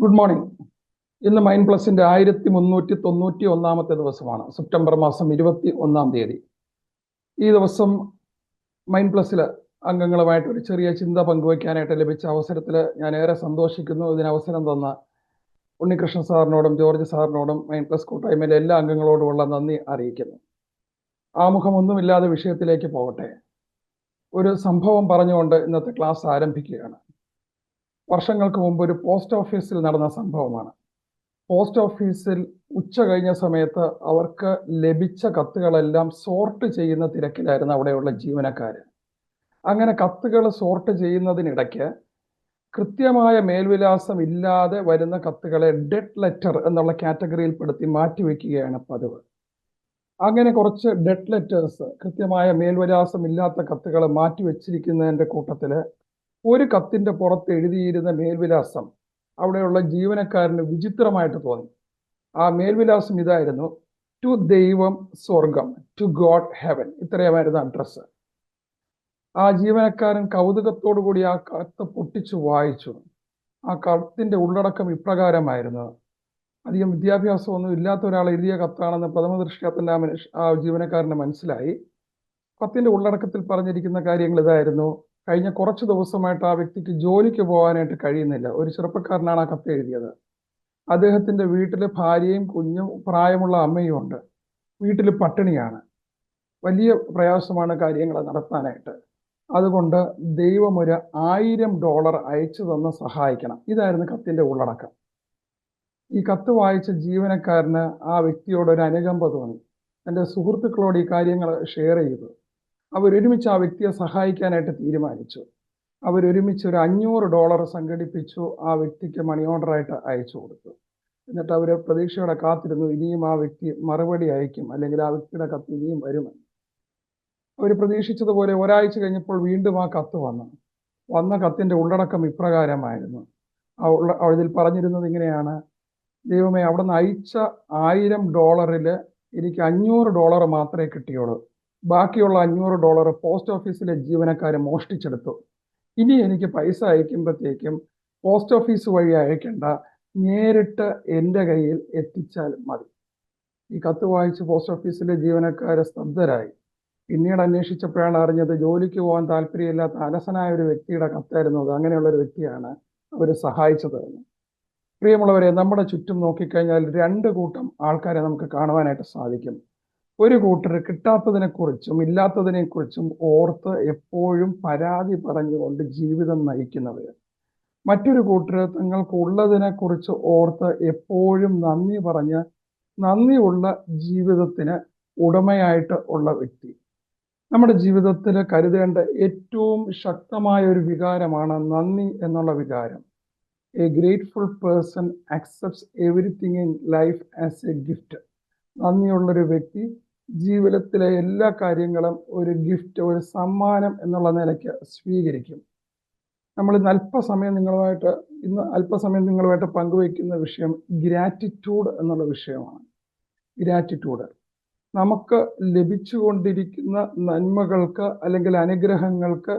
Good morning. ഇന്ന് mind പ്ലസിന്റെ 1391 ദിവസമാണ്. September മാസം 21 ഈ ദിവസം മൈൻഡ് പ്ലസിൽ അംഗങ്ങളുമായിട്ട് ഒരു ചെറിയ ചിന്ത പങ്കുവയ്ക്കാനായിട്ട് ലഭിച്ച അവസരത്തിൽ ഞാൻ ഏറെ സന്തോഷിക്കുന്നു. ഇതിന് അവസരം തന്ന ഉണ്ണികൃഷ്ണൻ സാറിനോടും ജോർജ് സാറിനോടും മൈൻഡ് പ്ലസ് കൂട്ടായ്മയിലെ എല്ലാ അംഗങ്ങളോടുമുള്ള നന്ദി അറിയിക്കുന്നു. ആമുഖമൊന്നുമില്ലാതെ വിഷയത്തിലേക്ക് പോകട്ടെ. ഒരു സംഭവം പറഞ്ഞുകൊണ്ട് ഇന്നത്തെ ക്ലാസ് ആരംഭിക്കുകയാണ്. വർഷങ്ങൾക്ക് മുമ്പ് ഒരു പോസ്റ്റ് ഓഫീസിൽ നടന്ന സംഭവമാണ്. പോസ്റ്റ് ഓഫീസിൽ ഉച്ച കഴിഞ്ഞ സമയത്ത് അവർക്ക് ലഭിച്ച കത്തുകളെല്ലാം സോർട്ട് ചെയ്യുന്ന തിരക്കിലായിരുന്നു അവിടെയുള്ള ജീവനക്കാർ. അങ്ങനെ കത്തുകൾ സോർട്ട് ചെയ്യുന്നതിനിടയ്ക്ക് കൃത്യമായ മേൽവിലാസം ഇല്ലാതെ വരുന്ന കത്തുകളെ ഡെഡ് ലെറ്റർ എന്നുള്ള കാറ്റഗറിയിൽ പെടുത്തി മാറ്റിവെക്കുകയാണ് പതിവ്. അങ്ങനെ കുറച്ച് ഡെഡ് ലെറ്റേഴ്സ്, കൃത്യമായ മേൽവിലാസം ഇല്ലാത്ത കത്തുകൾ മാറ്റിവെച്ചിരിക്കുന്നതിൻ്റെ കൂട്ടത്തിൽ ഒരു കത്തിന്റെ പുറത്ത് എഴുതിയിരുന്ന മേൽവിലാസം അവിടെയുള്ള ജീവനക്കാരന് വിചിത്രമായിട്ട് തോന്നി. ആ മേൽവിലാസം ഇതായിരുന്നു: ടു ദൈവം സ്വർഗം, ടു ഗോഡ് ഹെവൻ. ഇത്രയുമായിരുന്നു അഡ്രസ്സ്. ആ ജീവനക്കാരൻ കൗതുകത്തോടു കൂടി ആ കത്ത് പൊട്ടിച്ചു വായിച്ചു. ആ കത്തിന്റെ ഉള്ളടക്കം ഇപ്രകാരമായിരുന്നു. അധികം വിദ്യാഭ്യാസമൊന്നും ഇല്ലാത്ത ഒരാൾ എഴുതിയ കത്താണെന്ന് പ്രഥമ ദൃഷ്ട്യാ തന്നെ ആ ജീവനക്കാരന് മനസ്സിലായി. കത്തിന്റെ ഉള്ളടക്കത്തിൽ പറഞ്ഞിരിക്കുന്ന കാര്യങ്ങൾ ഇതായിരുന്നു: കഴിഞ്ഞ കുറച്ച് ദിവസമായിട്ട് ആ വ്യക്തിക്ക് ജോലിക്ക് പോകാനായിട്ട് കഴിയുന്നില്ല. ഒരു ചെറുപ്പക്കാരനാണ് ആ കത്ത് എഴുതിയത്. അദ്ദേഹത്തിന്റെ വീട്ടിൽ ഭാര്യയും കുഞ്ഞും പ്രായമുള്ള അമ്മയും ഉണ്ട്. വീട്ടിൽ പട്ടിണിയാണ്. വലിയ പ്രയാസമാണ് കാര്യങ്ങൾ നടത്താനായിട്ട്. അതുകൊണ്ട് ദൈവം ഒരു $1000 അയച്ചു തന്ന് സഹായിക്കണം. ഇതായിരുന്നു കത്തിന്റെ ഉള്ളടക്കം. ഈ കത്ത് വായിച്ച ജീവനക്കാരന് ആ വ്യക്തിയോട് ഒരു അനുകമ്പ തോന്നി. തൻ്റെ സുഹൃത്തുക്കളോട് ഈ കാര്യങ്ങൾ ഷെയർ ചെയ്തു. അവരൊരുമിച്ച് ആ വ്യക്തിയെ സഹായിക്കാനായിട്ട് തീരുമാനിച്ചു. അവരൊരുമിച്ച് ഒരു $500 സംഘടിപ്പിച്ചു. ആ വ്യക്തിക്ക് മണി ഓർഡറായിട്ട് അയച്ചു കൊടുത്തു. എന്നിട്ട് അവർ പ്രതീക്ഷയോടെ കാത്തിരുന്നു, ഇനിയും ആ വ്യക്തി മറുപടി അയക്കും, അല്ലെങ്കിൽ ആ വ്യക്തിയുടെ കത്ത് ഇനിയും വരുമെന്ന്. അവർ പ്രതീക്ഷിച്ചതുപോലെ ഒരാഴ്ച കഴിഞ്ഞപ്പോൾ വീണ്ടും ആ കത്ത് വന്ന കത്തിന്റെ ഉള്ളടക്കം ഇപ്രകാരമായിരുന്നു. ഇതിൽ പറഞ്ഞിരുന്നത് ഇങ്ങനെയാണ്: ദൈവമേ, അവിടെ നിന്ന് അയച്ച $1000 എനിക്ക് $500 മാത്രമേ കിട്ടിയുള്ളൂ. ബാക്കിയുള്ള $500 പോസ്റ്റ് ഓഫീസിലെ ജീവനക്കാർ മോഷ്ടിച്ചെടുത്തു. ഇനി എനിക്ക് പൈസ അയക്കുമ്പോഴത്തേക്കും പോസ്റ്റ് ഓഫീസ് വഴി അയക്കേണ്ട, നേരിട്ട് എൻ്റെ കയ്യിൽ എത്തിച്ചാൽ മതി. ഈ കത്ത് വായിച്ച് പോസ്റ്റ് ഓഫീസിലെ ജീവനക്കാർ സ്തബ്ധരായി. പിന്നീട് അന്വേഷിച്ചപ്പോഴാണ് അറിഞ്ഞത് ജോലിക്ക് പോകാൻ താല്പര്യമില്ലാത്ത അലസനായ ഒരു വ്യക്തിയുടെ കത്തായിരുന്നു അത്. അങ്ങനെയുള്ള ഒരു വ്യക്തിയാണ് അവർ സഹായിച്ചതെന്ന്. പ്രിയമുള്ളവരെ, നമ്മുടെ ചുറ്റും നോക്കിക്കഴിഞ്ഞാൽ 2 കൂട്ടം ആൾക്കാരെ നമുക്ക് കാണുവാനായിട്ട് സാധിക്കും. ഒരു കൂട്ടർ കിട്ടാത്തതിനെക്കുറിച്ചും ഇല്ലാത്തതിനെക്കുറിച്ചും ഓർത്ത് എപ്പോഴും പരാതി പറഞ്ഞുകൊണ്ട് ജീവിതം നയിക്കുന്നവർ. മറ്റൊരു കൂട്ടർ തങ്ങൾക്ക് ഉള്ളതിനെക്കുറിച്ച് ഓർത്ത് എപ്പോഴും നന്ദി പറഞ്ഞ് നന്ദിയുള്ള ജീവിതത്തിന് ഉടമയായിട്ട് ഉള്ള വ്യക്തി. നമ്മുടെ ജീവിതത്തിൽ കരുതേണ്ട ഏറ്റവും ശക്തമായ ഒരു വികാരമാണ് നന്ദി എന്നുള്ള വികാരം. A grateful person accepts everything in life as a gift. നന്ദിയുള്ളൊരു വ്യക്തി ജീവിതത്തിലെ എല്ലാ കാര്യങ്ങളും ഒരു ഗിഫ്റ്റ്, ഒരു സമ്മാനം എന്നുള്ള നിലയ്ക്ക് സ്വീകരിക്കും. നമ്മൾ ഇന്ന് അല്പസമയം നിങ്ങളുമായിട്ട് പങ്കുവയ്ക്കുന്ന വിഷയം ഗ്രാറ്റിറ്റ്യൂഡ് എന്നുള്ള വിഷയമാണ്. ഗ്രാറ്റിറ്റ്യൂഡ് നമുക്ക് ലഭിച്ചുകൊണ്ടിരിക്കുന്ന നന്മകൾക്ക് അല്ലെങ്കിൽ അനുഗ്രഹങ്ങൾക്ക്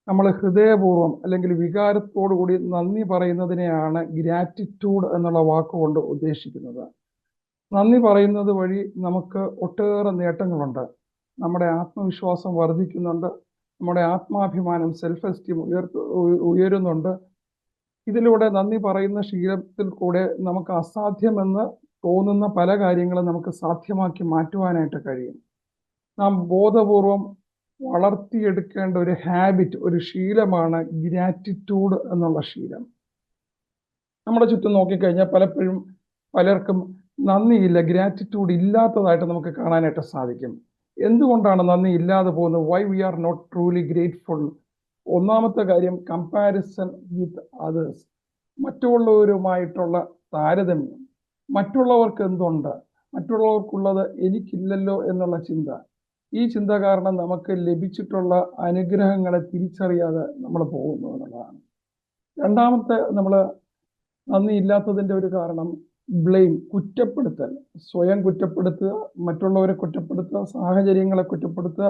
നമ്മൾ ഹൃദയപൂർവ്വം അല്ലെങ്കിൽ വികാരത്തോടു കൂടി നന്ദി പറയുന്നതിനെയാണ് ഗ്രാറ്റിറ്റ്യൂഡ് എന്നുള്ള വാക്കുകൊണ്ട് ഉദ്ദേശിക്കുന്നത്. നന്ദി പറയുന്നത് വഴി നമുക്ക് ഒട്ടേറെ നേട്ടങ്ങളുണ്ട്. നമ്മുടെ ആത്മവിശ്വാസം വർദ്ധിക്കുന്നുണ്ട്. നമ്മുടെ ആത്മാഭിമാനം, സെൽഫ് എസ്റ്റീം ഉയരുന്നുണ്ട്. ഇതിലൂടെ നന്ദി പറയുന്ന ശീലത്തിൽ കൂടെ നമുക്ക് അസാധ്യമെന്ന് തോന്നുന്ന പല കാര്യങ്ങളും നമുക്ക് സാധ്യമാക്കി മാറ്റുവാനായിട്ട് കഴിയും. നാം ബോധപൂർവം വളർത്തിയെടുക്കേണ്ട ഒരു ഹാബിറ്റ്, ഒരു ശീലമാണ് ഗ്രാറ്റിറ്റ്യൂഡ് എന്നുള്ള ശീലം. നമ്മുടെ ചുറ്റും നോക്കിക്കഴിഞ്ഞാൽ പലർക്കും നന്ദിയില്ല, ഗ്രാറ്റിറ്റ്യൂഡ് ഇല്ലാത്തതായിട്ട് നമുക്ക് കാണാനായിട്ട് സാധിക്കും. എന്തുകൊണ്ടാണ് നന്ദി ഇല്ലാതെ പോകുന്നത്? Why we are not truly grateful? ഒന്നാമത്തെ കാര്യം, കമ്പാരിസൺ വിത്ത് അതേഴ്സ്. മറ്റുള്ളവരുമായിട്ടുള്ള താരതമ്യം. മറ്റുള്ളവർക്ക് എന്തുണ്ട്, മറ്റുള്ളവർക്കുള്ളത് എനിക്കില്ലല്ലോ എന്നുള്ള ചിന്ത. ഈ ചിന്ത കാരണം നമുക്ക് ലഭിച്ചിട്ടുള്ള അനുഗ്രഹങ്ങളെ തിരിച്ചറിയാതെ നമ്മൾ പോകുന്നു എന്നുള്ളതാണ്. രണ്ടാമത്തെ നമ്മൾ നന്ദി ഇല്ലാത്തതിൻ്റെ ഒരു കാരണം ബ്ലെയിം, കുറ്റപ്പെടുത്തൽ. സ്വയം കുറ്റപ്പെടുത്തുക, മറ്റുള്ളവരെ കുറ്റപ്പെടുത്തുക, സാഹചര്യങ്ങളെ കുറ്റപ്പെടുത്തുക,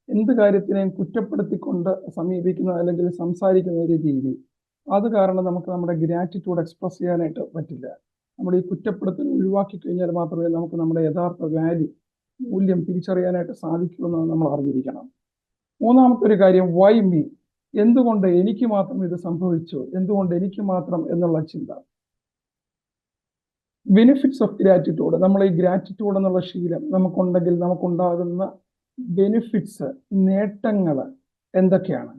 എന്ത് കാര്യത്തിനെയും കുറ്റപ്പെടുത്തിക്കൊണ്ട് സമീപിക്കുന്ന അല്ലെങ്കിൽ സംസാരിക്കുന്ന ഒരു രീതി. അത് കാരണം നമുക്ക് നമ്മുടെ ഗ്രാറ്റിറ്റ്യൂഡ് എക്സ്പ്രസ് ചെയ്യാനായിട്ട് പറ്റില്ല. നമ്മൾ ഈ കുറ്റപ്പെടുത്തൽ ഒഴിവാക്കി കഴിഞ്ഞാൽ മാത്രമേ നമുക്ക് നമ്മുടെ യഥാർത്ഥ മൂല്യം തിരിച്ചറിയാനായിട്ട് സാധിക്കൂ എന്ന് നമ്മൾ അറിഞ്ഞിരിക്കണം. മൂന്നാമത്തെ ഒരു കാര്യം, വൈ മീ? എന്തുകൊണ്ട് എനിക്ക് മാത്രം ഇത് സംഭവിച്ചു, എന്തുകൊണ്ട് എനിക്ക് മാത്രം എന്നുള്ള ചിന്ത. Benefits of gratitude. നമ്മൾ ഈ ഗ്രാറ്റിറ്റ്യൂഡ് എന്നുള്ള ശീലം നമുക്കുണ്ടെങ്കിൽ നമുക്കുണ്ടാകുന്ന ബെനിഫിറ്റ്സ്, നേട്ടങ്ങൾ എന്തൊക്കെയാണ്?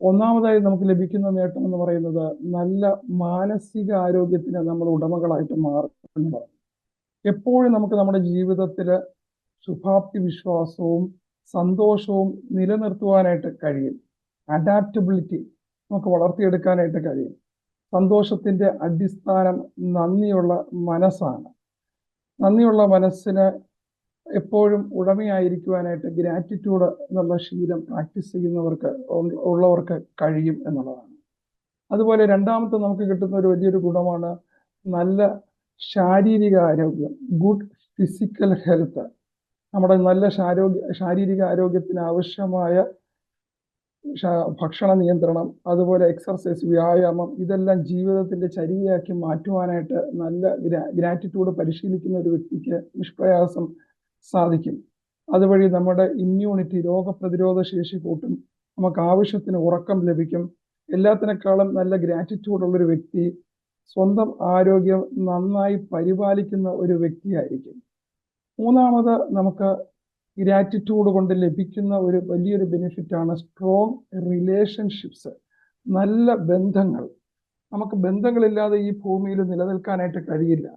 ഒന്നാമതായി നമുക്ക് ലഭിക്കുന്ന നേട്ടം എന്ന് പറയുന്നത് നല്ല മാനസിക ആരോഗ്യത്തിന് നമ്മൾ ഉടമകളായിട്ട് മാറുന്നതാണ്. എപ്പോഴും നമുക്ക് നമ്മുടെ ജീവിതത്തിൽ ശുഭാപ്തി വിശ്വാസവും സന്തോഷവും നിലനിർത്തുവാനായിട്ട് കഴിയും. അഡാപ്റ്റബിലിറ്റി നമുക്ക് വളർത്തിയെടുക്കാനായിട്ട് കഴിയും. സന്തോഷത്തിൻ്റെ അടിസ്ഥാനം നന്ദിയുള്ള മനസ്സാണ്. നന്ദിയുള്ള മനസ്സിന് എപ്പോഴും ഉടമയായിരിക്കുവാനായിട്ട് ഗ്രാറ്റിറ്റ്യൂഡ് എന്നുള്ള ശീലം പ്രാക്ടീസ് ഉള്ളവർക്ക് കഴിയും എന്നുള്ളതാണ്. അതുപോലെ രണ്ടാമത്തെ നമുക്ക് കിട്ടുന്ന ഒരു വലിയൊരു ഗുണമാണ് നല്ല ശാരീരിക ആരോഗ്യം, ഗുഡ് ഫിസിക്കൽ ഹെൽത്ത്. നമ്മുടെ നല്ല ശാരീരിക ആരോഗ്യത്തിന് ആവശ്യമായ ഭക്ഷണ നിയന്ത്രണം, അതുപോലെ എക്സർസൈസ്, വ്യായാമം, ഇതെല്ലാം ജീവിതത്തിന്റെ ചര്യയാക്കി മാറ്റുവാനായിട്ട് നല്ല ഗ്രാറ്റിറ്റ്യൂഡ് പരിശീലിക്കുന്ന ഒരു വ്യക്തിക്ക് നിഷ്പ്രയാസം സാധിക്കും. അതുവഴി നമ്മുടെ ഇമ്മ്യൂണിറ്റി, രോഗപ്രതിരോധ ശേഷി കൂട്ടും, നമുക്ക് ആവശ്യത്തിന് ഉറക്കം ലഭിക്കും. എല്ലാത്തിനേക്കാളും നല്ല ഗ്രാറ്റിറ്റ്യൂഡുള്ളൊരു വ്യക്തി സ്വന്തം ആരോഗ്യം നന്നായി പരിപാലിക്കുന്ന ഒരു വ്യക്തിയായിരിക്കും. മൂന്നാമത് നമുക്ക് ഗ്രാറ്റിറ്റ്യൂഡ് കൊണ്ട് ലഭിക്കുന്ന ഒരു വലിയൊരു ബെനിഫിറ്റാണ് സ്ട്രോങ് റിലേഷൻഷിപ്സ്, നല്ല ബന്ധങ്ങൾ. നമുക്ക് ബന്ധങ്ങളില്ലാതെ ഈ ഭൂമിയിൽ നിലനിൽക്കാനായിട്ട് കഴിയില്ല.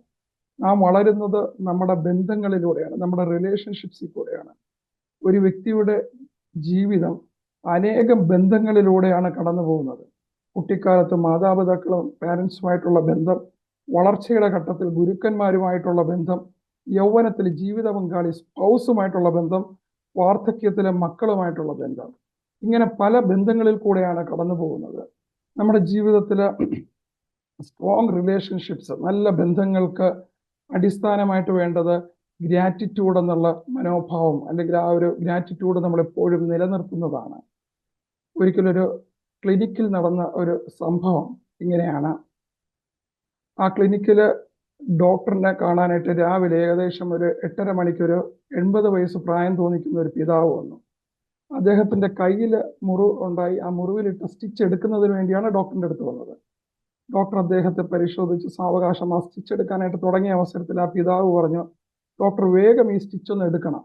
നാം വളരുന്നത് നമ്മുടെ ബന്ധങ്ങളിലൂടെയാണ്, നമ്മുടെ റിലേഷൻഷിപ്സിൽ കൂടെയാണ്. ഒരു വ്യക്തിയുടെ ജീവിതം അനേകം ബന്ധങ്ങളിലൂടെയാണ് കടന്നു പോകുന്നത്. കുട്ടിക്കാലത്ത് മാതാപിതാക്കളും പാരൻസുമായിട്ടുള്ള ബന്ധം, വളർച്ചയുടെ ഘട്ടത്തിൽ ഗുരുക്കന്മാരുമായിട്ടുള്ള ബന്ധം, യൗവനത്തിൽ ജീവിത പങ്കാളി സ്പൗസുമായിട്ടുള്ള ബന്ധം, വാർദ്ധക്യത്തിലെ മക്കളുമായിട്ടുള്ള ബന്ധം. ഇങ്ങനെ പല ബന്ധങ്ങളിൽ കൂടെയാണ് കടന്നു പോകുന്നത്. നമ്മുടെ ജീവിതത്തിൽ സ്ട്രോങ് റിലേഷൻഷിപ്സ്, നല്ല ബന്ധങ്ങൾക്ക് അടിസ്ഥാനമായിട്ട് വേണ്ടത് ഗ്രാറ്റിറ്റ്യൂഡ് എന്നുള്ള മനോഭാവം, അല്ലെങ്കിൽ ആ ഒരു ഗ്രാറ്റിറ്റ്യൂഡ് നമ്മൾ എപ്പോഴും നിലനിർത്തുന്നതാണ്. ഒരിക്കലൊരു ക്ലിനിക്കിൽ നടന്ന ഒരു സംഭവം ഇങ്ങനെയാണ്. ആ ക്ലിനിക്കിൽ ഡോക്ടറിനെ കാണാനായിട്ട് രാവിലെ ഏകദേശം ഒരു 8:30 മണിക്കൊരു 80 വയസ്സ് പ്രായം തോന്നിക്കുന്ന ഒരു പിതാവ് വന്നു. അദ്ദേഹത്തിന്റെ കയ്യിൽ മുറിവ് ഉണ്ടായി. ആ മുറിവിലിട്ട് സ്റ്റിച്ച് എടുക്കുന്നതിന് വേണ്ടിയാണ് ഡോക്ടറിന്റെ അടുത്ത് വന്നത്. ഡോക്ടർ അദ്ദേഹത്തെ പരിശോധിച്ച് സാവകാശം ആ സ്റ്റിച്ച് എടുക്കാനായിട്ട് തുടങ്ങിയ അവസരത്തിൽ ആ പിതാവ് പറഞ്ഞു, ഡോക്ടർ വേഗം ഈ സ്റ്റിച്ച് ഒന്ന് എടുക്കണം,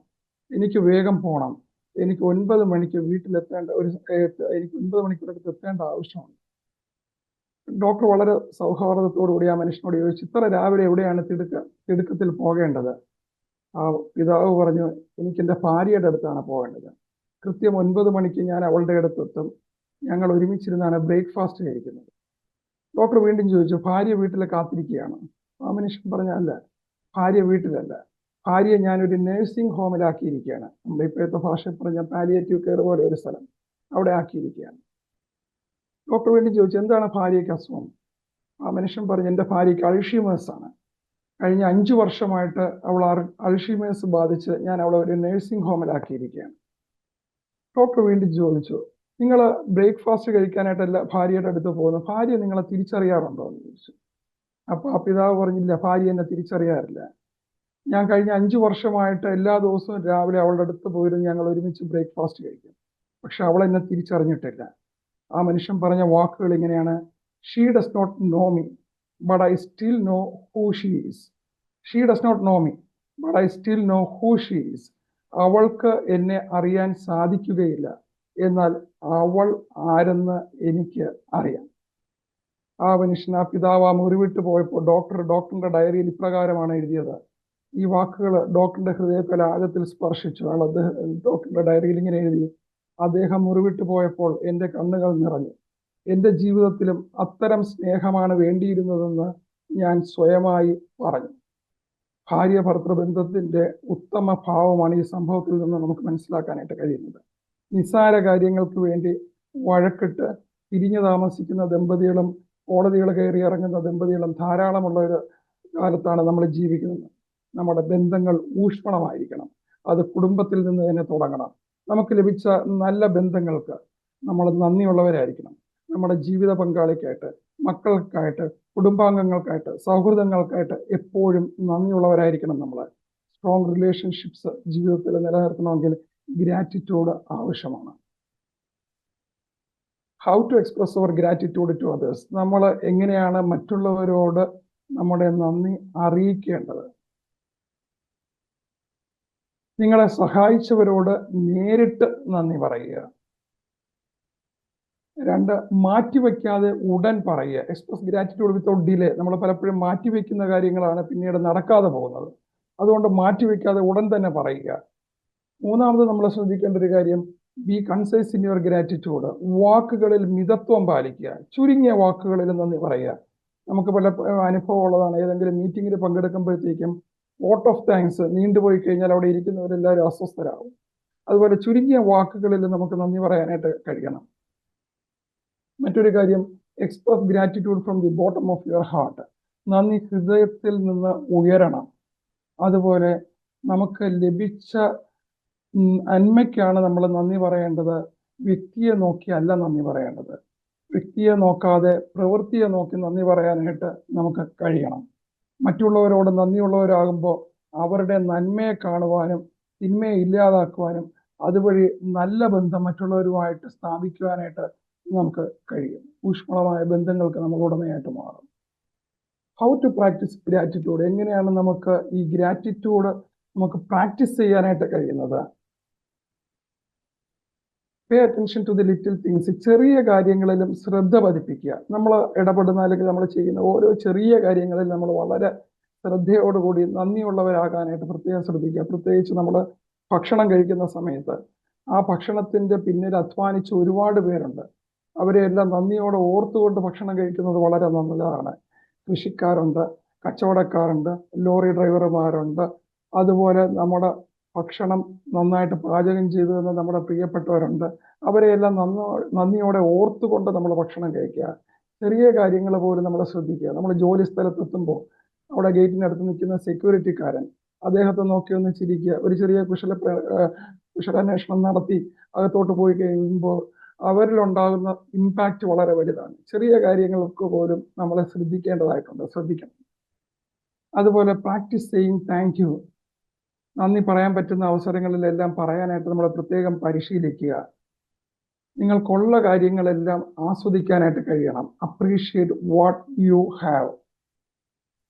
എനിക്ക് വേഗം പോകണം, എനിക്ക് 9 മണിക്ക് വീട്ടിലെത്തേണ്ട എനിക്ക് 9 മണിക്കൂറടുത്ത് എത്തേണ്ട ആവശ്യമുണ്ട്. ഡോക്ടർ വളരെ സൗഹാർദ്ദത്തോടുകൂടി ആ മനുഷ്യനോട് ചോദിച്ചു, ഇത്ര രാവിലെ എവിടെയാണ് തിടുക്കത്തിൽ പോകേണ്ടത്? ആ പിതാവ് പറഞ്ഞു, എനിക്ക് എൻ്റെ ഭാര്യയുടെ അടുത്താണ് പോകേണ്ടത്. കൃത്യം 9 മണിക്ക് ഞാൻ അവളുടെ അടുത്തെത്തും, ഞങ്ങൾ ഒരുമിച്ചിരുന്നാണ് ബ്രേക്ക്ഫാസ്റ്റ് കഴിക്കുന്നത്. ഡോക്ടർ വീണ്ടും ചോദിച്ചു, ഭാര്യ വീട്ടിൽ കാത്തിരിക്കുകയാണ്? ആ മനുഷ്യൻ പറഞ്ഞ, അല്ല, ഭാര്യ വീട്ടിലല്ല, ഭാര്യയെ ഞാനൊരു നഴ്സിംഗ് ഹോമിലാക്കിയിരിക്കുകയാണ്. നമ്മുടെ ഇപ്പോഴത്തെ ഭാഷയിൽ പറഞ്ഞ പാലിയേറ്റീവ് കെയർ പോലെ ഒരു സ്ഥലം, അവിടെ ആക്കിയിരിക്കുകയാണ്. ഡോക്ടർ വീണ്ടും ചോദിച്ചു, എന്താണ് ഭാര്യയ്ക്ക് അസുഖം? ആ മനുഷ്യൻ പറഞ്ഞു, എൻ്റെ ഭാര്യയ്ക്ക് അൾഷീമേഴ്സ് ആണ്. കഴിഞ്ഞ 5 വർഷമായിട്ട് അവൾ അൾഷീമേഴ്സ് ബാധിച്ച് ഞാൻ അവളെ ഒരു നഴ്സിംഗ് ഹോമിലാക്കിയിരിക്കുകയാണ്. ഡോക്ടർ വീണ്ടും ചോദിച്ചു, നിങ്ങൾ ബ്രേക്ക്ഫാസ്റ്റ് കഴിക്കാനായിട്ടല്ല ഭാര്യയുടെ അടുത്ത് പോകുന്നു, ഭാര്യ നിങ്ങളെ തിരിച്ചറിയാറുണ്ടോ എന്ന് ചോദിച്ചു. അപ്പോൾ ആ പിതാവ് പറഞ്ഞില്ല, ഭാര്യ എന്നെ തിരിച്ചറിയാറില്ല. ഞാൻ കഴിഞ്ഞ 5 വർഷമായിട്ട് എല്ലാ ദിവസവും രാവിലെ അവളുടെ അടുത്ത് പോയിരുന്നു, ഞങ്ങൾ ഒരുമിച്ച് ബ്രേക്ക്ഫാസ്റ്റ് കഴിക്കും, പക്ഷെ അവൾ എന്നെ തിരിച്ചറിഞ്ഞിട്ടില്ല. ആ മനുഷ്യൻ പറഞ്ഞ വാക്കുകൾ ഇങ്ങനെയാണ്, she does not know me but I still know who she is. She does not know me but I still know who she is. അവൾക്ക് എന്നെ അറിയാൻ സാധിക്കുകയില്ല, എന്നാൽ അവൾ ആരെന്ന് എനിക്ക് അറിയാം. ആ മനുഷ്യൻ, ആ പിതാവ് ആ മുറിവിട്ട് പോയപ്പോൾ ഡോക്ടറിന്റെ ഡയറിയിൽ ഇപ്രകാരമാണ് എഴുതിയത്. ഈ വാക്കുകൾ ഡോക്ടറിന്റെ ഹൃദയത്തിൽ ആഴത്തിൽ സ്പർശിച്ചു. ഡോക്ടറിന്റെ ഡയറിയിൽ ഇങ്ങനെ എഴുതി, അദ്ദേഹം മുറിവിട്ട് പോയപ്പോൾ എൻ്റെ കണ്ണുകൾ നിറഞ്ഞു. എൻ്റെ ജീവിതത്തിലും അത്തരം സ്നേഹമാണ് വേണ്ടിയിരുന്നതെന്ന് ഞാൻ സ്വയമായി പറഞ്ഞു. ഭാര്യ ഭർത്തൃബന്ധത്തിന്റെ ഉത്തമ ഭാവമാണ് ഈ സംഭവത്തിൽ നിന്ന് നമുക്ക് മനസ്സിലാക്കാനായിട്ട് കഴിയുന്നത്. നിസ്സാര കാര്യങ്ങൾക്ക് വേണ്ടി വഴക്കിട്ട് പിരിഞ്ഞു താമസിക്കുന്ന ദമ്പതികളും കോടതികൾ കയറി ഇറങ്ങുന്ന ദമ്പതികളും ധാരാളമുള്ള ഒരു കാലത്താണ് നമ്മൾ ജീവിക്കുന്നത്. നമ്മുടെ ബന്ധങ്ങൾ ഊഷ്മളമായിരിക്കണം. അത് കുടുംബത്തിൽ നിന്ന് തന്നെ തുടങ്ങണം. നമുക്ക് ലഭിച്ച നല്ല ബന്ധങ്ങൾക്ക് നമ്മൾ നന്ദിയുള്ളവരായിരിക്കണം. നമ്മുടെ ജീവിത പങ്കാളിക്കായിട്ട്, മക്കൾക്കായിട്ട്, കുടുംബാംഗങ്ങൾക്കായിട്ട്, സൗഹൃദങ്ങൾക്കായിട്ട് എപ്പോഴും നന്ദിയുള്ളവരായിരിക്കണം നമ്മൾ. സ്ട്രോങ് റിലേഷൻഷിപ്സ് ജീവിതത്തിൽ നിലനിർത്തണമെങ്കിൽ ഗ്രാറ്റിറ്റ്യൂഡ് ആവശ്യമാണ്. How to express our gratitude to others. നമ്മൾ എങ്ങനെയാണ് മറ്റുള്ളവരോട് നമ്മുടെ നന്ദി അറിയിക്കേണ്ടത്? നിങ്ങളെ സഹായിച്ചവരോട് നേരിട്ട് നന്ദി പറയുക. 2, മാറ്റിവെക്കാതെ ഉടൻ പറയുക. Express gratitude without delay. നമ്മൾ പലപ്പോഴും മാറ്റിവെക്കുന്ന കാര്യങ്ങളാണ് പിന്നീട് നടക്കാതെ പോകുന്നത്. അതുകൊണ്ട് മാറ്റിവെക്കാതെ ഉടൻ തന്നെ പറയുക. 3, നമ്മൾ ശ്രദ്ധിക്കേണ്ട ഒരു കാര്യം, B concise in your gratitude. വാക്കുകളിൽ മിതത്വം പാലിക്കുക. ചുരുങ്ങിയ വാക്കുകളിൽ നന്ദി പറയുക. നമുക്ക് പല അനുഭവം ഉള്ളതാണ്. ഏതെങ്കിലും മീറ്റിങ്ങിൽ പങ്കെടുക്കുമ്പോഴത്തേക്കും വോട്ട് ഓഫ് താങ്ക്സ് നീണ്ടുപോയി കഴിഞ്ഞാൽ അവിടെ ഇരിക്കുന്നവരെല്ലാവരും അസ്വസ്ഥരാകും. അതുപോലെ ചുരുങ്ങിയ വാക്കുകളിൽ നമുക്ക് നന്ദി പറയാനായിട്ട് കഴിയണം. മറ്റൊരു കാര്യം, express gratitude from the bottom of your heart. നന്ദി ഹൃദയത്തിൽ നിന്ന് ഉയരണം. അതുപോലെ നമുക്ക് ലഭിച്ച നന്മയ്ക്കാണ് നമ്മൾ നന്ദി പറയേണ്ടത്, വ്യക്തിയെ നോക്കിയല്ല നന്ദി പറയേണ്ടത്. വ്യക്തിയെ നോക്കാതെ പ്രവൃത്തിയെ നോക്കി നന്ദി പറയാനായിട്ട് നമുക്ക് കഴിയണം. മറ്റുള്ളവരോട് നന്ദിയുള്ളവരാകുമ്പോൾ അവരുടെ നന്മയെ കാണുവാനും തിന്മയെ ഇല്ലാതാക്കുവാനും അതുവഴി നല്ല ബന്ധം മറ്റുള്ളവരുമായിട്ട് സ്ഥാപിക്കുവാനായിട്ട് നമുക്ക് കഴിയും. ഊഷ്മളമായ ബന്ധങ്ങൾക്ക് നമ്മൾ ഉടമയായിട്ട് മാറും. How to practise gratitude. എങ്ങനെയാണ് നമുക്ക് ഈ ഗ്രാറ്റിറ്റ്യൂഡ് നമുക്ക് പ്രാക്ടീസ് ചെയ്യാനായിട്ട് കഴിയുന്നത്? Pay attention to the little things. ചെറിയ കാര്യങ്ങളിലും ശ്രദ്ധ പതിപ്പിക്കുക. നമ്മൾ ഇടപെടുന്ന അല്ലെങ്കിൽ നമ്മൾ ചെയ്യുന്ന ഓരോ ചെറിയ കാര്യങ്ങളിൽ നമ്മൾ വളരെ ശ്രദ്ധയോടുകൂടി നന്ദിയുള്ളവരാകാനായിട്ട് പ്രത്യേകം ശ്രദ്ധിക്കുക. പ്രത്യേകിച്ച് നമ്മൾ ഭക്ഷണം കഴിക്കുന്ന സമയത്ത് ആ ഭക്ഷണത്തിന്റെ പിന്നിൽ അധ്വാനിച്ച ഒരുപാട് പേരുണ്ട്. അവരെല്ലാം നന്ദിയോടെ ഓർത്തുകൊണ്ട് ഭക്ഷണം കഴിക്കുന്നത് വളരെ നല്ലതാണ്. കൃഷിക്കാരുണ്ട്, കച്ചവടക്കാരുണ്ട്, ലോറി ഡ്രൈവർമാരുണ്ട്, അതുപോലെ നമ്മുടെ ഭക്ഷണം നന്നായിട്ട് പാചകം ചെയ്തു തന്ന നമ്മുടെ പ്രിയപ്പെട്ടവരുണ്ട്. അവരെയെല്ലാം നന്ദിയോടെ ഓർത്തുകൊണ്ട് നമ്മൾ ഭക്ഷണം കഴിക്കുക. ചെറിയ കാര്യങ്ങൾ പോലും നമ്മൾ ശ്രദ്ധിക്കുക. നമ്മൾ ജോലി സ്ഥലത്തെത്തുമ്പോൾ അവിടെ ഗേറ്റിനടുത്ത് നിൽക്കുന്ന സെക്യൂരിറ്റിക്കാരൻ, അദ്ദേഹത്തെ നോക്കി ഒന്ന് ചിരിക്കുക. ഒരു ചെറിയ കുശലാന്വേഷണം നടത്തി അകത്തോട്ട് പോയി കഴിയുമ്പോൾ അവരിലുണ്ടാകുന്ന ഇമ്പാക്റ്റ് വളരെ വലുതാണ്. ചെറിയ കാര്യങ്ങൾക്ക് പോലും നമ്മളെ ശ്രദ്ധിക്കണം. അതുപോലെ പ്രാക്ടീസ് സെയിങ് താങ്ക് യു. നന്ദി പറയാൻ പറ്റുന്ന അവസരങ്ങളിലെല്ലാം പറയാനായിട്ട് നമ്മൾ പ്രത്യേകം പരിശീലിക്കുക. നിങ്ങൾക്കുള്ള കാര്യങ്ങളെല്ലാം ആസ്വദിക്കാനായിട്ട് കഴിയണം. Appreciate what you have.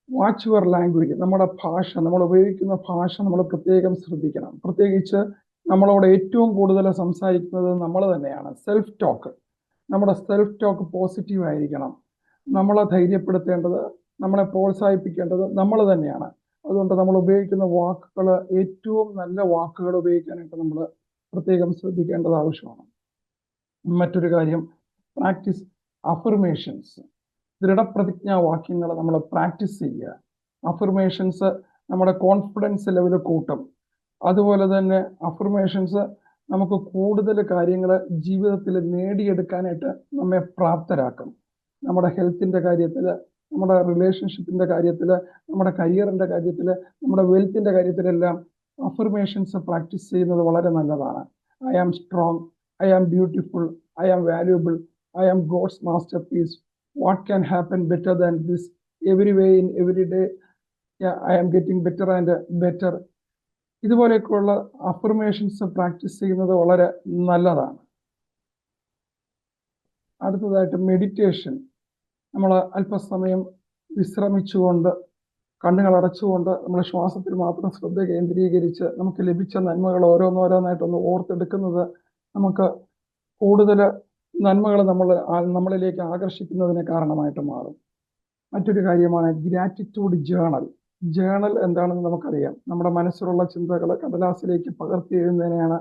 Watch your language. നമ്മുടെ ഭാഷ, നമ്മൾ ഉപയോഗിക്കുന്ന ഭാഷ നമ്മൾ പ്രത്യേകം ശ്രദ്ധിക്കണം. പ്രത്യേകിച്ച് നമ്മളോട് ഏറ്റവും കൂടുതൽ സംസാരിക്കുന്നത് നമ്മൾ തന്നെയാണ്. Self talk. നമ്മുടെ സെൽഫ് ടോക്ക് പോസിറ്റീവ് ആയിരിക്കണം. നമ്മളെ ധൈര്യപ്പെടുത്തേണ്ടത്, നമ്മളെ പ്രോത്സാഹിപ്പിക്കേണ്ടത് നമ്മൾ തന്നെയാണ്. അതുകൊണ്ട് നമ്മൾ ഉപയോഗിക്കുന്ന വാക്കുകൾ ഏറ്റവും നല്ല വാക്കുകൾ ഉപയോഗിക്കാനായിട്ട് നമ്മൾ പ്രത്യേകം ശ്രദ്ധിക്കേണ്ടത് ആവശ്യമാണ്. മറ്റൊരു കാര്യം, പ്രാക്ടീസ് അഫർമേഷൻസ്. ദൃഢപ്രതിജ്ഞാവാക്യങ്ങൾ നമ്മൾ പ്രാക്ടീസ് ചെയ്യുക. അഫർമേഷൻസ് നമ്മുടെ കോൺഫിഡൻസ് ലെവൽ കൂട്ടും. അതുപോലെ തന്നെ അഫർമേഷൻസ് നമുക്ക് കൂടുതൽ കാര്യങ്ങൾ ജീവിതത്തിൽ നേടിയെടുക്കാനായിട്ട് നമ്മെ പ്രാപ്തരാക്കും. നമ്മുടെ ഹെൽത്തിൻ്റെ കാര്യത്തിൽ, നമ്മുടെ റിലേഷൻഷിപ്പിൻ്റെ കാര്യത്തിൽ, നമ്മുടെ കരിയറിൻ്റെ കാര്യത്തിൽ, നമ്മുടെ വെൽത്തിൻ്റെ കാര്യത്തിലെല്ലാം അഫർമേഷൻസ് പ്രാക്ടീസ് ചെയ്യുന്നത് വളരെ നല്ലതാണ്. I am strong, I am beautiful, I am valuable, I am God's masterpiece, what can happen better than this, every way in every day, I am getting better and better. ഇതുപോലെയൊക്കെയുള്ള affirmations practice ചെയ്യുന്നത് വളരെ നല്ലതാണ്. അടുത്തതായിട്ട് meditation. നമ്മൾ അല്പസമയം വിശ്രമിച്ചുകൊണ്ട് കണ്ണുകൾ അടച്ചുകൊണ്ട് നമ്മൾ ശ്വാസത്തിൽ മാത്രം ശ്രദ്ധ കേന്ദ്രീകരിച്ച് നമുക്ക് ലഭിച്ച നന്മകൾ ഓരോന്നോരോന്നായിട്ടൊന്ന് ഓർത്തെടുക്കുന്നത് നമുക്ക് കൂടുതൽ നന്മകൾ നമ്മളിലേക്ക് ആകർഷിക്കുന്നതിന് കാരണമായിട്ട് മാറും. മറ്റൊരു കാര്യമാണ് ഗ്രാറ്റിറ്റ്യൂഡ് ജേണൽ. ജേണൽ എന്താണെന്ന് നമുക്കറിയാം. നമ്മുടെ മനസ്സിലുള്ള ചിന്തകൾ കടലാസിലേക്ക് പകർത്തി എഴുതുന്നതിനെയാണ്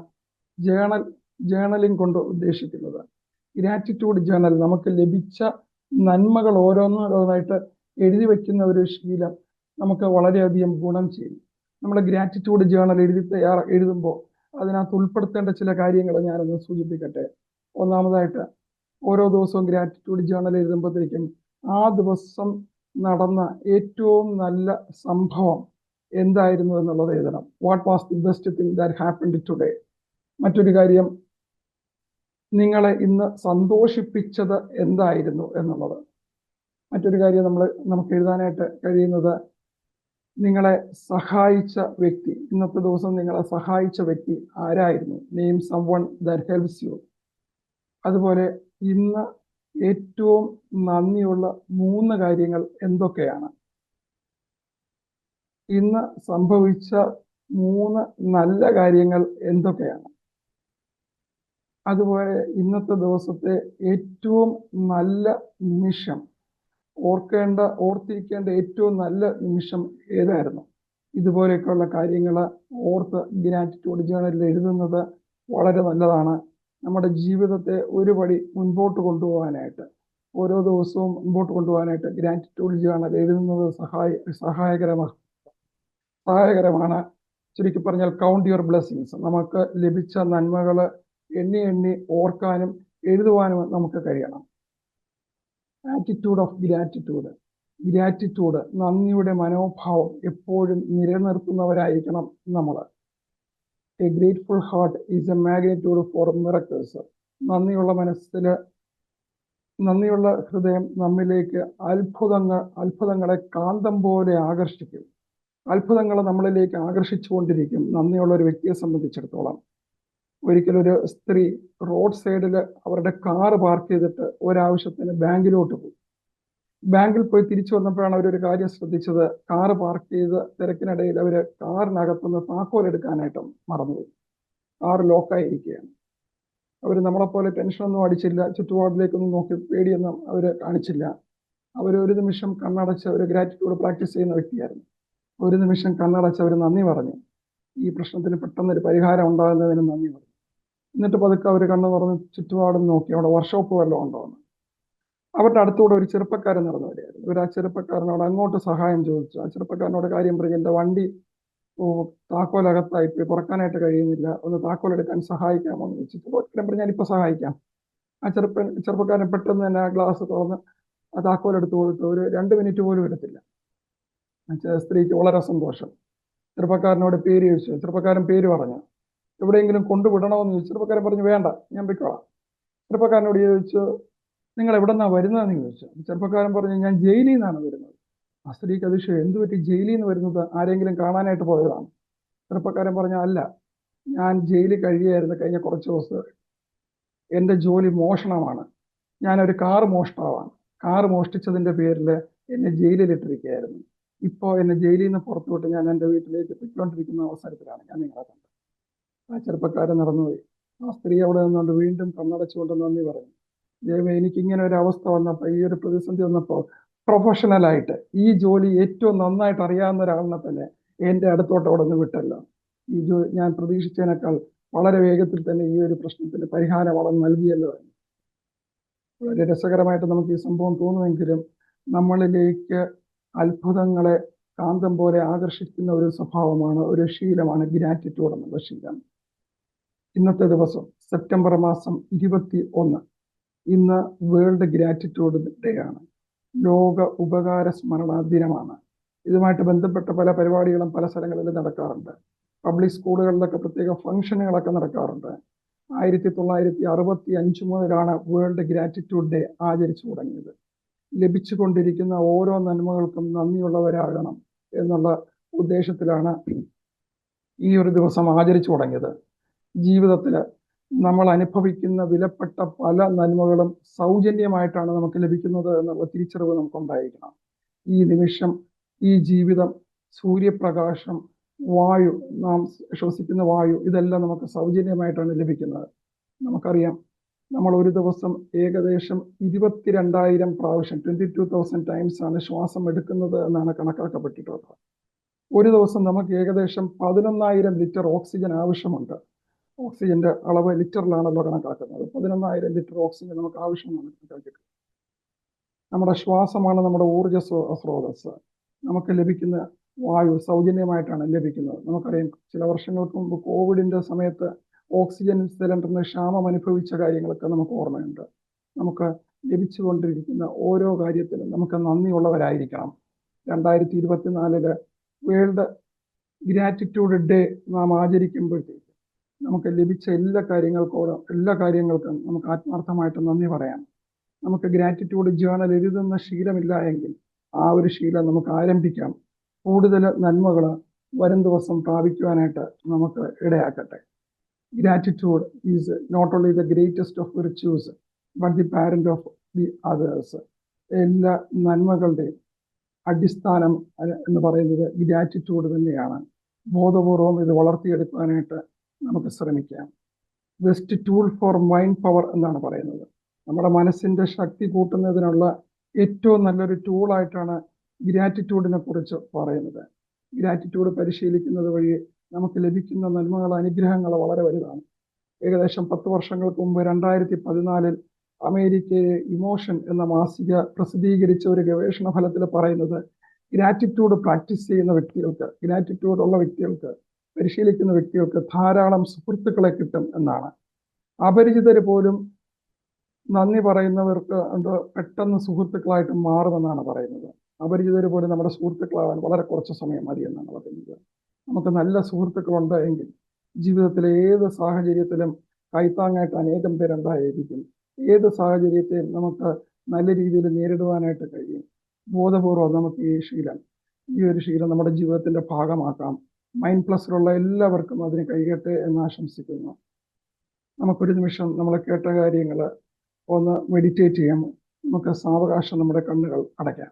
ജേണലിംഗ് കൊണ്ട് ഉദ്ദേശിക്കുന്നത്. ഗ്രാറ്റിറ്റ്യൂഡ് ജേണൽ നമുക്ക് ലഭിച്ച നന്മകൾ ഓരോന്നോരോന്നായിട്ട് എഴുതി വയ്ക്കുന്ന ഒരു ശീലം നമുക്ക് വളരെയധികം ഗുണം ചെയ്യും. നമ്മൾ ഗ്രാറ്റിറ്റ്യൂഡ് ജേണൽ എഴുതുമ്പോൾ അതിനകത്ത് ഉൾപ്പെടുത്തേണ്ട ചില കാര്യങ്ങൾ ഞാനൊന്ന് സൂചിപ്പിക്കട്ടെ. ഒന്നാമതായിട്ട്, ഓരോ ദിവസവും ഗ്രാറ്റിറ്റ്യൂഡ് ജേണൽ എഴുതുമ്പോഴത്തേക്കും ആ ദിവസം നടന്ന ഏറ്റവും നല്ല സംഭവം എന്തായിരുന്നു എന്നുള്ളത് എഴുതണം. What was the best thing that happened today. മറ്റൊരു കാര്യം, നിങ്ങളെ ഇന്ന് സന്തോഷിപ്പിച്ചത് എന്തായിരുന്നു എന്നുള്ളത്. മറ്റൊരു കാര്യം നമുക്ക് എഴുതാനായിട്ട് കഴിയുന്നത് നിങ്ങളെ സഹായിച്ച വ്യക്തി, ഇന്നത്തെ ദിവസം നിങ്ങളെ സഹായിച്ച വ്യക്തി ആരായിരുന്നു? Name someone that helps you. അതുപോലെ ഇന്ന് ഏറ്റവും നന്ദിയുള്ള 3 കാര്യങ്ങൾ എന്തൊക്കെയാണ്? ഇന്ന് സംഭവിച്ച 3 നല്ല കാര്യങ്ങൾ എന്തൊക്കെയാണ്? അതുപോലെ ഇന്നത്തെ ദിവസത്തെ ഏറ്റവും നല്ല നിമിഷം, ഓർത്തിരിക്കേണ്ട ഏറ്റവും നല്ല നിമിഷം ഏതായിരുന്നു? ഇതുപോലെയൊക്കെയുള്ള കാര്യങ്ങൾ ഓർത്ത് ഗ്രാറ്റിറ്റ്യൂഡ് ജേണലിൽ എഴുതുന്നത് വളരെ നല്ലതാണ്. നമ്മുടെ ജീവിതത്തെ ഒരു പടി മുൻപോട്ട് കൊണ്ടുപോകാനായിട്ട്, ഓരോ ദിവസവും മുൻപോട്ട് കൊണ്ടുപോകാനായിട്ട് ഗ്രാറ്റിറ്റ്യൂഡ് ജേണൽ എഴുതുന്നത് സഹായകരമാണ്. ചുരുക്കി പറഞ്ഞാൽ കൗണ്ട് യുവർ ബ്ലെസ്സിങ്സ്. നമുക്ക് ലഭിച്ച നന്മകൾ എണ്ണി എണ്ണി ഓർക്കാനും എഴുതുവാനും നമുക്ക് കഴിയണം. ആറ്റിറ്റ്യൂഡ് ഓഫ് ഗ്രാറ്റിറ്റ്യൂഡ്, നന്ദിയുടെ മനോഭാവം എപ്പോഴും നിലനിർത്തുന്നവരായിരിക്കണം നമ്മൾ. A grateful heart is a magnitude for miracles. നന്ദിയുള്ള ഹൃദയം നമ്മിലേക്ക് അത്ഭുതങ്ങളെ കാന്തം പോലെ ആകർഷിക്കും. അത്ഭുതങ്ങൾ നമ്മളിലേക്ക് ആകർഷിച്ചുകൊണ്ടിരിക്കും നന്ദിയുള്ള ഒരു വ്യക്തിയെ സംബന്ധിച്ചിടത്തോളം. ഒരിക്കലൊരു സ്ത്രീ റോഡ് സൈഡിൽ അവരുടെ കാറ് പാർക്ക് ചെയ്തിട്ട് ഒരാവശ്യത്തിന് ബാങ്കിലോട്ട് പോയി. ബാങ്കിൽ പോയി തിരിച്ചു വന്നപ്പോഴാണ് അവരൊരു കാര്യം ശ്രദ്ധിച്ചത്. കാറ് പാർക്ക് ചെയ്ത് തിരക്കിനിടയിൽ അവർ കാറിനകത്തുനിന്ന് താക്കോൽ എടുക്കാനായിട്ട് മറന്നുപോയി. കാറ് ലോക്കായിരിക്കുകയാണ്. അവർ നമ്മളെപ്പോലെ ടെൻഷനൊന്നും അടിച്ചില്ല, ചുറ്റുപാടിലേക്കൊന്നും നോക്കി പേടിയൊന്നും അവർ കാണിച്ചില്ല. ഒരു നിമിഷം കണ്ണടച്ച് അവർ ഗ്രാറ്റിറ്റ്യൂഡ് പ്രാക്ടീസ് ചെയ്യുന്ന വ്യക്തിയായിരുന്നു. ഒരു നിമിഷം കണ്ണടച്ച് അവർ നന്ദി പറഞ്ഞു. ഈ പ്രശ്നത്തിന് പെട്ടെന്നൊരു പരിഹാരം ഉണ്ടാകുന്നതിന് നന്ദി പറഞ്ഞു. എന്നിട്ട് പതുക്കെ അവർ കണ്ണു തുറന്ന് ചുറ്റുപാടും നോക്കി അവിടെ വർക്ക്ഷോപ്പ് വല്ലതും ഉണ്ടോ എന്ന്. അവരുടെ അടുത്തൂടെ ഒരു ചെറുപ്പക്കാരൻ നടന്നു വരികയായിരുന്നു. ആ ചെറുപ്പക്കാരനോട് അങ്ങോട്ട് സഹായം ചോദിച്ചു. ആ ചെറുപ്പക്കാരനോട് കാര്യം പറഞ്ഞു, എൻ്റെ വണ്ടി താക്കോലകത്തായിപ്പോയി, തുറക്കാനായിട്ട് കഴിയുന്നില്ല, ഒന്ന് താക്കോലെടുക്കാൻ സഹായിക്കാമോ എന്ന് ചോദിച്ചു. ചെറുപ്പക്കാരൻ പറഞ്ഞു, ഞാനിപ്പോൾ സഹായിക്കാം. ആ ചെറുപ്പക്കാരൻ പെട്ടെന്ന് തന്നെ ആ ഗ്ലാസ് തുറന്ന് ആ താക്കോലെടുത്ത് കൊടുത്തു. ഒരു 2 മിനിറ്റ് പോലും എടുത്തില്ല. സ്ത്രീക്ക് വളരെ സന്തോഷം. ചെറുപ്പക്കാരനോട് പേര് ചോദിച്ചു. ചെറുപ്പക്കാരൻ പേര് പറഞ്ഞു. എവിടെയെങ്കിലും കൊണ്ടുവിടണമെന്ന് ചോദിച്ചു. ചെറുപ്പക്കാരൻ പറഞ്ഞു, വേണ്ട, ഞാൻ പൊയ്ക്കോളാം. ചെറുപ്പക്കാരനോട് ചോദിച്ചു, നിങ്ങൾ എവിടെ നിന്നാണ് വരുന്നതെന്ന് ചോദിച്ചു. ചെറുപ്പക്കാരൻ പറഞ്ഞു, ഞാൻ ജയിലിൽ നിന്നാണ് വരുന്നത്. ആ സ്ത്രീക്ക് അതിശയം, എന്ത് പറ്റി ജയിലിൽ നിന്ന് വരുന്നത്? ആരെങ്കിലും കാണാനായിട്ട് പോയതാണ്? ചെറുപ്പക്കാരൻ പറഞ്ഞു, അല്ല, ഞാൻ ജയിലിൽ കഴിയുകയായിരുന്നു കഴിഞ്ഞ കുറച്ച് ദിവസം. എൻ്റെ ജോലി മോഷണമാണ്. ഞാനൊരു കാറ് മോഷ്ടാവാണ്. കാറ് മോഷ്ടിച്ചതിൻ്റെ പേരിൽ എന്നെ ജയിലിലിട്ടിരിക്കുകയായിരുന്നു. ഇപ്പോൾ എന്നെ ജയിലിൽ നിന്ന് പുറത്തുവിട്ട് ഞാൻ എൻ്റെ വീട്ടിലേക്ക് പൊയ്ക്കൊണ്ടിരിക്കുന്ന അവസരത്തിലാണ് ഞാൻ നിങ്ങളെ കണ്ടത്. ആ ചെറുപ്പക്കാരൻ നടന്നുപോയി. ആ സ്ത്രീ അവിടെ നിന്നുകൊണ്ട് വീണ്ടും കണ്ണടച്ചുകൊണ്ട് നന്ദി പറഞ്ഞു. ദൈവമേ, എനിക്ക് ഇങ്ങനെ ഒരു അവസ്ഥ വന്നപ്പോൾ, ഈ ഒരു പ്രതിസന്ധി വന്നപ്പോൾ, പ്രൊഫഷണലായിട്ട് ഈ ജോലി ഏറ്റവും നന്നായിട്ട് അറിയാവുന്ന ഒരാളിനെ തന്നെ എൻ്റെ അടുത്തോട്ട് അവിടെ നിന്ന് വിട്ടല്ലോ. ഞാൻ പ്രതീക്ഷിച്ചതിനേക്കാൾ വളരെ വേഗത്തിൽ തന്നെ ഈ ഒരു പ്രശ്നത്തിന് പരിഹാരം അവിടെ നൽകിയല്ലോ. വളരെ രസകരമായിട്ട് നമുക്ക് ഈ സംഭവം തോന്നുമെങ്കിലും നമ്മളിലേക്ക് അത്ഭുതങ്ങളെ കാന്തം പോലെ ആകർഷിക്കുന്ന ഒരു സ്വഭാവമാണ്, ഒരു ശീലമാണ് ഗ്രാറ്റിറ്റ്യൂഡ് എന്നുള്ള ശീലം. ഇന്നത്തെ ദിവസം സെപ്റ്റംബർ മാസം 21, ഇന്ന് വേൾഡ് ഗ്രാറ്റിറ്റ്യൂഡ് ഡേ ആണ്. ലോക ഉപകാര സ്മരണ ദിനമാണ്. ഇതുമായിട്ട് ബന്ധപ്പെട്ട പല പരിപാടികളും പല സ്ഥലങ്ങളിൽ നടക്കാറുണ്ട്. പബ്ലിക് സ്കൂളുകളിലൊക്കെ പ്രത്യേക ഫംഗ്ഷനുകളൊക്കെ നടക്കാറുണ്ട്. 1965 മുതലാണ് വേൾഡ് ഗ്രാറ്റിറ്റ്യൂഡ് ഡേ ആചരിച്ചു തുടങ്ങിയത്. ലഭിച്ചുകൊണ്ടിരിക്കുന്ന ഓരോ നന്മകൾക്കും നന്ദിയുള്ളവരാകണം എന്നുള്ള ഉദ്ദേശത്തിലാണ് ഈ ഒരു ദിവസം ആചരിച്ചു തുടങ്ങിയത്. ജീവിതത്തിൽ നമ്മൾ അനുഭവിക്കുന്ന വിലപ്പെട്ട പല നന്മകളും സൗജന്യമായിട്ടാണ് നമുക്ക് ലഭിക്കുന്നത് എന്നുള്ള തിരിച്ചറിവ് നമുക്കുണ്ടായിരിക്കണം. ഈ നിമിഷം, ഈ ജീവിതം, സൂര്യപ്രകാശം, വായു, നാം ശ്വസിക്കുന്ന വായു, ഇതെല്ലാം നമുക്ക് സൗജന്യമായിട്ടാണ് ലഭിക്കുന്നത്. നമുക്കറിയാം, നമ്മൾ ഒരു ദിവസം ഏകദേശം 22,000 പ്രാവശ്യം 22,000 ടൈംസ് ആണ് ശ്വാസം എടുക്കുന്നത് എന്നാണ് കണക്കാക്കപ്പെട്ടിട്ടുള്ളത്. ഒരു ദിവസം നമുക്ക് ഏകദേശം 11,000 ലിറ്റർ ഓക്സിജൻ ആവശ്യമുണ്ട്. ഓക്സിജന്റെ അളവ് ലിറ്ററിലാണല്ലോ കണക്കാക്കുന്നത്. 11,000 ലിറ്റർ ഓക്സിജൻ നമുക്ക് ആവശ്യമാണ് കണക്കാക്കിയിട്ടുള്ളത്. നമ്മുടെ ശ്വാസമാണ് നമ്മുടെ ഊർജ്ജ സ്രോതസ്. നമുക്ക് ലഭിക്കുന്ന വായു സൗജന്യമായിട്ടാണ് ലഭിക്കുന്നത്. നമുക്കറിയാം, ചില വർഷങ്ങൾക്ക് മുമ്പ് കോവിഡിന്റെ സമയത്ത് ഓക്സിജൻ സിലിണ്ടറിന് ക്ഷാമം അനുഭവിച്ച കാര്യങ്ങളൊക്കെ നമുക്ക് ഓർമ്മയുണ്ട്. നമുക്ക് ലഭിച്ചുകൊണ്ടിരിക്കുന്ന ഓരോ കാര്യത്തിലും നമുക്ക് നന്ദിയുള്ളവരായിരിക്കണം. 2024 വേൾഡ് ഗ്രാറ്റിറ്റ്യൂഡ് ഡേ നാം ആചരിക്കുമ്പോഴത്തേക്ക് നമുക്ക് ലഭിച്ച എല്ലാ കാര്യങ്ങൾക്കും നമുക്ക് ആത്മാർത്ഥമായിട്ട് നന്ദി പറയാം. നമുക്ക് ഗ്രാറ്റിറ്റ്യൂഡ് ജേണൽ എഴുതുന്ന ശീലമില്ല എങ്കിൽ ആ ഒരു ശീലം നമുക്ക് ആരംഭിക്കാം. കൂടുതൽ നന്മകൾ വരും ദിവസം പ്രാപിക്കുവാനായിട്ട് നമുക്ക് ഇടയാക്കട്ടെ. Gratitude is not only the greatest of virtues but the parent of the others. എല്ലാ നന്മകളുടെയും അടിസ്ഥാനം എന്ന് പറയുന്നത് ഗ്രാറ്റിറ്റ്യൂഡ് തന്നെയാണ്. ബോധപൂർവം ഇത് വളർത്തിയെടുക്കാനായിട്ട് നമുക്ക് ശ്രമിക്കാം. Best tool for mind power എന്നാണ് പറയുന്നത്. നമ്മുടെ മനസ്സിന്റെ ശക്തി കൂട്ടുന്നതിനുള്ള ഏറ്റവും നല്ലൊരു ടൂളായിട്ടാണ് ഗ്രാറ്റിറ്റ്യൂഡിനെ കുറിച്ച് പറയുന്നത്. ഗ്രാറ്റിറ്റ്യൂഡ് പരിശീലിക്കുന്നത് വഴി നമുക്ക് ലഭിക്കുന്ന നന്മകൾ, അനുഗ്രഹങ്ങൾ വളരെ വലുതാണ്. ഏകദേശം 10 വർഷങ്ങൾക്ക് മുമ്പ് 2014 അമേരിക്കയിലെ ഇമോഷൻ എന്ന മാസിക പ്രസിദ്ധീകരിച്ച ഒരു ഗവേഷണ ഫലത്തിൽ പറയുന്നത് ഗ്രാറ്റിറ്റ്യൂഡ് പ്രാക്ടീസ് ചെയ്യുന്ന വ്യക്തികൾക്ക്, ഗ്രാറ്റിറ്റ്യൂഡ് ഉള്ള വ്യക്തികൾക്ക്, പരിശീലിക്കുന്ന വ്യക്തികൾക്ക് ധാരാളം സുഹൃത്തുക്കളെ കിട്ടും എന്നാണ്. അപരിചിതർ പോലും നന്ദി പറയുന്നവർക്ക് പെട്ടെന്ന് സുഹൃത്തുക്കളായിട്ട് മാറുമെന്നാണ് പറയുന്നത്. അപരിചിതർ പോലും നമ്മുടെ സുഹൃത്തുക്കളാവാൻ വളരെ കുറച്ച് സമയം മതി എന്നാണ് പറയുന്നത്. നമുക്ക് നല്ല സുഹൃത്തുക്കളുണ്ട് എങ്കിൽ ജീവിതത്തിലെ ഏത് സാഹചര്യത്തിലും കൈത്താങ്ങായിട്ട് അനേകം പേരുണ്ടായിരിക്കും. ഏത് സാഹചര്യത്തെയും നമുക്ക് നല്ല രീതിയിൽ നേരിടുവാനായിട്ട് കഴിയും. ബോധപൂർവം നമുക്ക് ഈ ഒരു ശീലം നമ്മുടെ ജീവിതത്തിന്റെ ഭാഗമാക്കാം. മൈൻഡ് പ്ലസിലുള്ള എല്ലാവർക്കും അതിന് കഴിയട്ടെ എന്ന് ആശംസിക്കുന്നു. നമുക്കൊരു നിമിഷം നമ്മൾ കേട്ട കാര്യങ്ങൾ ഒന്ന് മെഡിറ്റേറ്റ് ചെയ്യാം. നമുക്ക് സാവകാശം നമ്മുടെ കണ്ണുകൾ അടയ്ക്കാം.